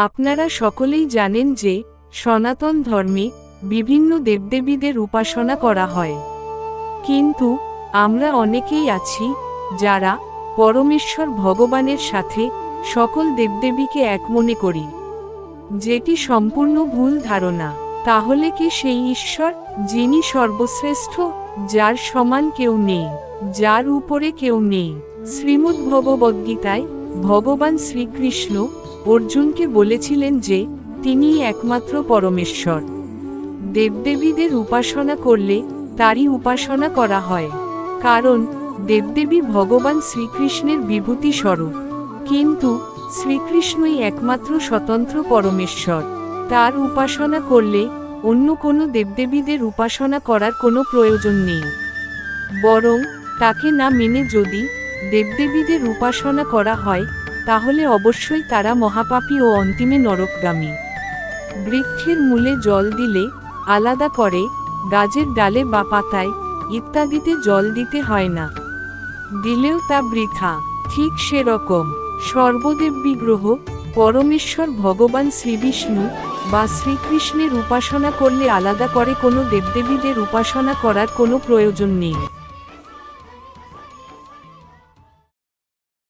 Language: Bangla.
আপনারা সকলেই জানেন যে সনাতন ধর্মে বিভিন্ন দেবদেবীদের উপাসনা করা হয়, কিন্তু আমরা অনেকেই আছি যারা পরমেশ্বর ভগবানের সাথে সকল দেবদেবীকে এক মনে করি, যেটি সম্পূর্ণ ভুল ধারণা। তাহলে কি সেই ঈশ্বর যিনি সর্বশ্রেষ্ঠ, যার সমান কেউ নেই, যার উপরে কেউ নেই? শ্রীমদ্ভগবদ্গীতায় ভগবান শ্রীকৃষ্ণ অর্জুনকে বলেছিলেন যে তিনিই একমাত্র পরমেশ্বর। দেবদেবীদের উপাসনা করলে তারই উপাসনা করা হয়, কারণ দেবদেবী ভগবান শ্রীকৃষ্ণের বিভূতি স্বরূপ। কিন্তু শ্রীকৃষ্ণই একমাত্র স্বতন্ত্র পরমেশ্বর। তার উপাসনা করলে অন্য কোনো দেবদেবীদের উপাসনা করার কোনো প্রয়োজন নেই, বরং তাকে না মেনে যদি দেবদেবীদের উপাসনা করা হয় তাহলে অবশ্যই তারা মহাপাপী ও অন্তিমে নরকগামী। বৃক্ষের মূলে জল দিলে আলাদা করে গাছের ডালে বা পাতায় ইত্যাদিতে জল দিতে হয় না, দিলেও তা বৃথা। ঠিক সেরকম সর্বদেব বিগ্রহ পরমেশ্বর ভগবান শ্রীবিষ্ণু বা শ্রীকৃষ্ণের উপাসনা করলে আলাদা করে কোনো দেবদেবীদের উপাসনা করার কোনো প্রয়োজন নেই।